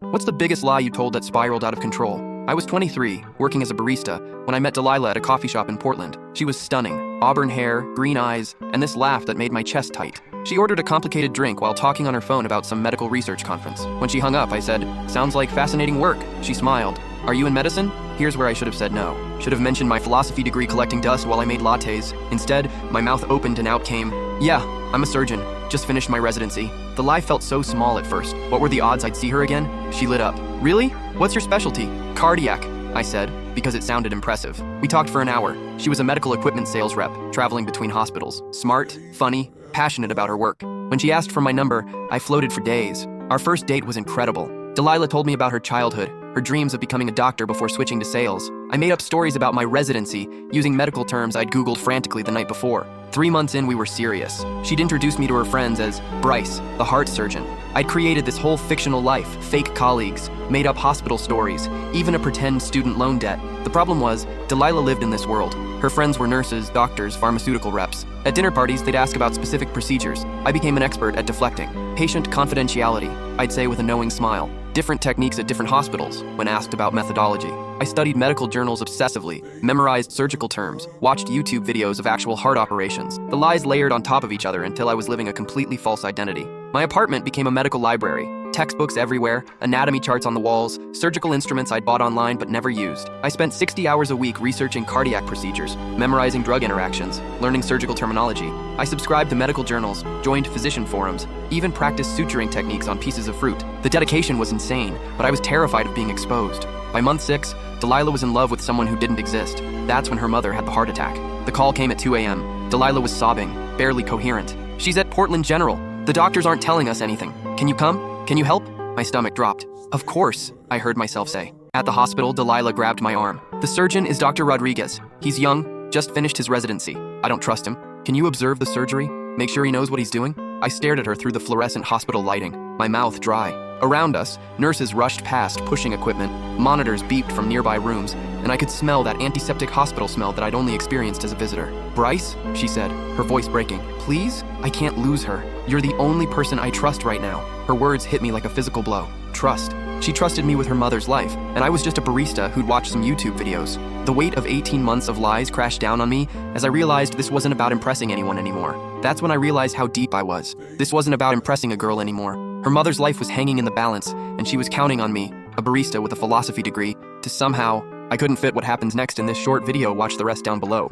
What's the biggest lie you told that spiraled out of control? I was 23, working as a barista, when I met Delilah at a coffee shop in Portland. She was stunning. Auburn hair, green eyes, and this laugh that made my chest tight. She ordered a complicated drink while talking on her phone about some medical research conference. When she hung up, I said, "Sounds like fascinating work." She smiled. "Are you in medicine?" Here's where I should have said no. Should have mentioned my philosophy degree collecting dust while I made lattes. Instead, my mouth opened and out came, "Yeah, I'm a surgeon. Just finished my residency." The lie felt so small at first. What were the odds I'd see her again? She lit up. "Really? What's your specialty?" "Cardiac," I said, because it sounded impressive. We talked for an hour. She was a medical equipment sales rep, traveling between hospitals. Smart, funny, passionate about her work. When she asked for my number, I floated for days. Our first date was incredible. Delilah told me about her childhood, her dreams of becoming a doctor before switching to sales. I made up stories about my residency, using medical terms I'd Googled frantically the night before. 3 months in, we were serious. She'd introduced me to her friends as Bryce, the heart surgeon. I'd created this whole fictional life, fake colleagues, made up hospital stories, even a pretend student loan debt. The problem was, Delilah lived in this world. Her friends were nurses, doctors, pharmaceutical reps. At dinner parties, they'd ask about specific procedures. I became an expert at deflecting. Patient confidentiality, I'd say with a knowing smile. Different techniques at different hospitals when asked about methodology. I studied medical journals obsessively, memorized surgical terms, watched YouTube videos of actual heart operations. The lies layered on top of each other until I was living a completely false identity. My apartment became a medical library. Textbooks everywhere, anatomy charts on the walls, surgical instruments I'd bought online but never used. I spent 60 hours a week researching cardiac procedures, memorizing drug interactions, learning surgical terminology. I subscribed to medical journals, joined physician forums, even practiced suturing techniques on pieces of fruit. The dedication was insane, but I was terrified of being exposed. By month 6, Delilah was in love with someone who didn't exist. That's when her mother had the heart attack. The call came at 2 a.m. Delilah was sobbing, barely coherent. "She's at Portland General. The doctors aren't telling us anything. Can you come? Can you help?" My stomach dropped. "Of course," I heard myself say. At the hospital, Delilah grabbed my arm. "The surgeon is Dr. Rodriguez. He's young, just finished his residency. I don't trust him. Can you observe the surgery? Make sure he knows what he's doing?" I stared at her through the fluorescent hospital lighting, my mouth dry. Around us, nurses rushed past, pushing equipment. Monitors beeped from nearby rooms, and I could smell that antiseptic hospital smell that I'd only experienced as a visitor. "Bryce," she said, her voice breaking. "Please? I can't lose her. You're the only person I trust right now." Her words hit me like a physical blow. Trust. She trusted me with her mother's life, and I was just a barista who'd watched some YouTube videos. The weight of 18 months of lies crashed down on me as I realized this wasn't about impressing anyone anymore. That's when I realized how deep I was. This wasn't about impressing a girl anymore. Her mother's life was hanging in the balance, and she was counting on me, a barista with a philosophy degree, to somehow... I couldn't fit what happens next in this short video, watch the rest down below.